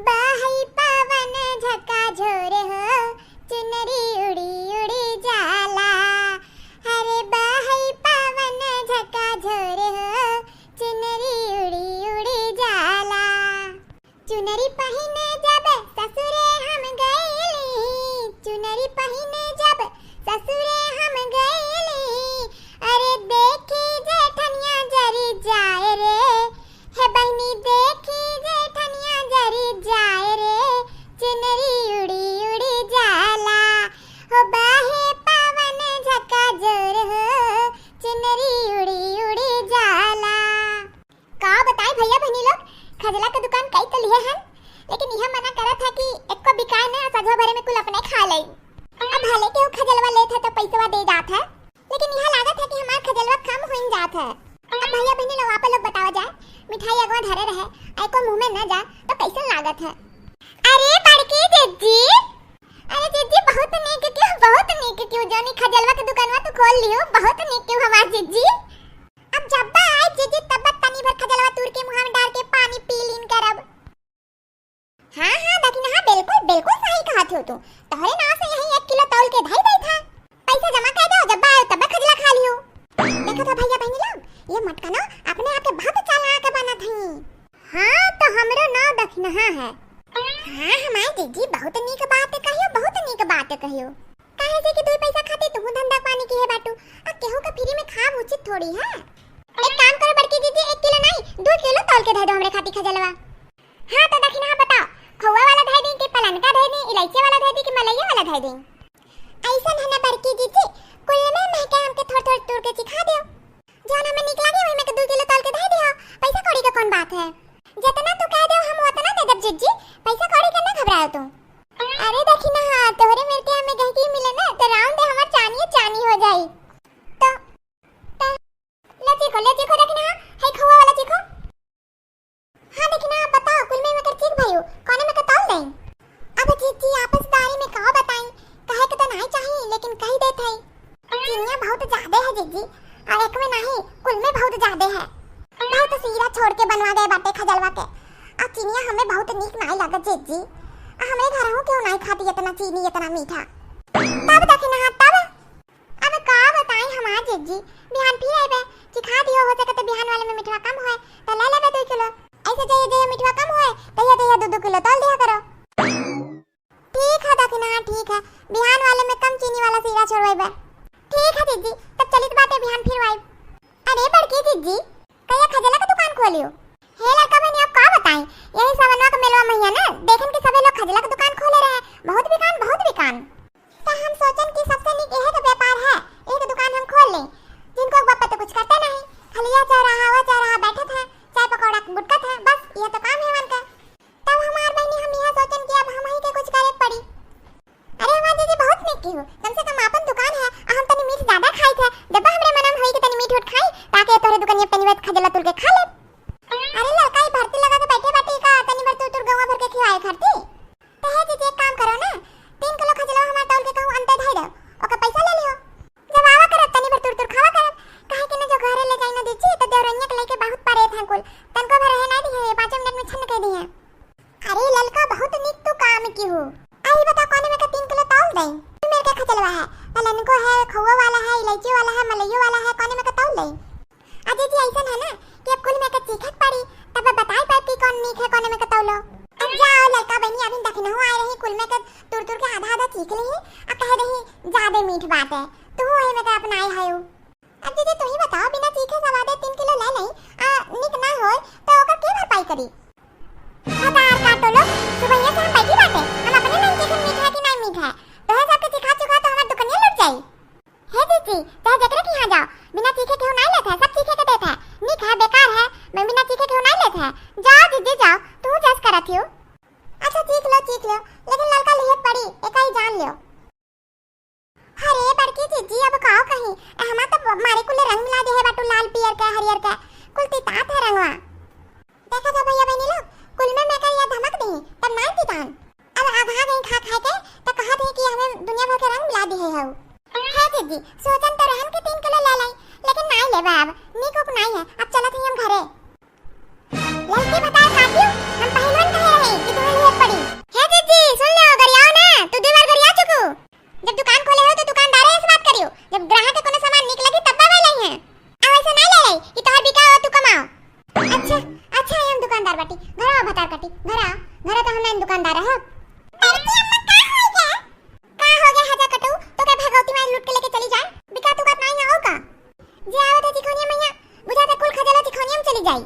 बाहई पवन झका झोर हो, चुनरी उड़ी उड़ी जाला। अरे बाहई पवन झका झोर हो, चुनरी उड़ी उड़ी जाला। चुनरी पहिने जब ससुरे हम गईली, चुनरी पहिने जब ससुरे हम गईली। अरे देखी जेठनिया जरी जाए रे, है बहनी देखी जेठनिया जरी जाए रे, चुनरी उड़ी उड़ी जाला। हो बाहे पवन झका जोर हो, चुनरी उड़ी उड़ी जाला। का बताए भैया बहनी लोग, खजला के दुकान कई तो लिए हन, लेकिन यह मना करत है कि एको बिकाए ना, सजवा भरे में कुल अपने खा लई। अब भले के वो खजलवा लेत है तो पैसवा दे जात है, लेकिन यह लागत है कि हमार खजलवा कम होइन जात है। अब भैया बहनी लोग आप लोग बताओ जाए, मिठाई अगवा धरे रहे एको मुंह में न जा तो कैसे लागत है। अरे बड़की जिज्जी, अरे जिज्जी बहुत नीक क्यों जानी खजलवा के दुकानवा तो खोल लियो, बहुत नीक क्यों हमार जिज्जी। अब जब बा आए जिज्जी तब तनी भर खजलवा तूर के मुंह में डाल के पानी पी लीन करब। हां दकिन हां बिल्कुल सही कहा थे तू, तोहरे नाव से यही 1 किलो तौल के धाई दई था, पैसा जमा कर दो, जब बा आए तब खजला खा लियो। देखो तो भैया बहनी लोग, ये मटका ना अपने आप के बहुत चालाक बनत हई। हां तो हमरो नाव दखनहा है। हां हमार दीदी बहुत नीक बात कहियो, काहे से कि 2 पैसा खाते तू धंधा पानी की है बाटू, आ केहू का फ्री में खाब उचित थोड़ी है। एक काम करो बड़की दीदी, 1 किलो नहीं 2 किलो तौल के दे दो हमरे खाती खजलवा। हां तो दखनहा बताओ, खोवा वाला दे दी कि पलनका दे दी, इलायची वाला दे दी कि मलैया वाला दे दी। ऐसन है ना बड़की दीदी, कुल में महके हमके थोड़ तोड़ के सिखा दियो, जौन हमें निक लागे वही में 2 किलो तौल के दे दियो। पैसा कौड़ी का कौन बात है, जितना तू कह दे हम उतना दे देब जिज्जी, पैसा कौड़ी के ना घबराओ तू। अरे देखी ना हां तोहरे मिलके हमें गहकी मिले ना तो राउंड दे हमार चानी हो जाई। तो ले देखो देखी ना है खोवा वाला देखो। हां देखी ना बताओ कुल में कर चीक भाईयो कोने में का तौल दें। अब जिज्जी आपसदारी में का बताई, कहे के तो नहीं चाहिए लेकिन कह देत है। चिनिया बहुत ज्यादा है जिज्जी, और एक में नहीं कुल में बहुत ज्यादा है। बहुत सीरा छोड़ के बनवा गए बाटे खजलवा के, आ चिनिया हमें बहुत नीक नहीं लागत जिज्जी, हमें घर हूं क्यों नहीं खाती इतना चीनी इतना मीठा। तब देखी ना तब अब का बताई हमार जिज्जी, बिहान फिर आइबे सिखा दियो, हो सके तो बिहान वाले में मीठा कम होए तो ले लेबे 2 किलो, ऐसे जे मीठा कम होए तो ये 2 किलो तौल दिया करो। ठीक है देखी ना ठीक है, बिहान वाले में कम चीनी वाला सीरा छोड़वाइबे। ठीक है जिज्जी, तब चलित बाटे बिहान फिर आइब। अरे बड़की जिज्जी कया खजला का दुकान खोलियो, हे लड़का बहनी आप का बताई, यही सावनवा का मेलवा महीना ना, देखन के सबे लोग खजला का दुकान खोले रहे, बहुत बिकान। तो हम सोचन कि सबसे नीक यही का व्यापार है, यही का दुकान हम खोल लें, जिनको बापा तो कुछ करते नहीं, खाली यह चौराहा बैठे थे, चाय पकौड़ा गुटका था, बस यह तो काम है मन का। तब हमार बहनी हम यह सोचन कि अब हम ही के कुछ करे पड़ी। अरे हमार दीदी बहुत नीक की हो, कम से कम अपन दुकान है, हम तनी मीठ ज्यादा खाई थे, जब हमरे मनम होई कि तनी मीठ उठ खाई ताकि तोरे दुकान में तनी वत खजला तुल के खा ले। अरे लड़का ही भर्ती लगा के बैठे बाटी का तनी भर तू गवा भर के खिलाए खरती। तो है जी एक काम करो ना, 3 किलो खजला हमार तौल के कहूं अंते धाई दो, ओके पैसा ले लियो, जब आवा करब तनी भर तुर खावा करब, काहे कि ना जो घरे ले जाई ना दीची तो देवरनिया के लेके बहुत पारे था कुल, तनको भर है ना दी 5 मिनट में छन कह दी है। अरे लड़का बहुत नीक तू काम की हो, आई बता कोने में का 3 किलो तौल दे, मेरे के खजलवा है, पलनको है, खोवा वाला है, इलायची वाला है, मलैया वाला है, कोने में का तौल दे। अजय जी ऐसा है ना कि अब कुल में का चीखत पड़ी तब बताई पाती कौन नीक है कोने में का तौलो। अब जाओ लड़का बहनी अभी दखना हो आए रही कुल में का तुर के आधा चीख ली आ कह रही ज्यादा मीठ बात है, तू है में का अपनाए है। अब दीदी तू ही बताओ बिना चीखे सवादे 3 किलो ले नहीं नीक ना हो तो ओकर के भरपाई करी। आधार काटो लो सुबह से हम बैठी बाटे, हम अपने मन के मीठ है कि नहीं मीठ है तो है सबके चिखा चुका तो हमार दुकानिया लुट जाई। हे दीदी चाहे जकरे के यहां जाओ बिना चीखे क्यों नहीं लेता है, सब चीखे के देता है, नीक है बेकार है, मैं बिना चीखे क्यों नहीं लेता है। जाओ दीदी जाओ, तू जस करत हो। अच्छा चीख लो लेकिन लड़का लिए पड़ी एकाई जान लियो। अरे बड़की दीदी अब काओ कहीं हमा तो मारे कुल रंग मिला दे है बाटू लाल पियर का हरियर का कुल तितात है रंगवा। देखा था भैया बहनी लोग कुल में मैं का ये धमक दी तब नहीं तितान, अब आधा गई खा के तो कहा थे कि हमें दुनिया भर के रंग मिला दी है। है दीदी सोचन तो रहन के 3 किलो ले लाई, लेकिन नहीं लेबा अब नीक उप नहीं है, अब चलत ही हम घरे। लड़की बता काटियो हम पहलवान कहे रहे कि तुम्हें ईमानदार है। बड़की अम्मा का हो गया? का हो गया हजा कटू तो के भगवती माई लूट के लेके चली जाए। बिका तू बात नहीं आओ का। जे आवत है तिकोनिया मैया बुझाते कुल खजला तिकोनिया में चली जाई।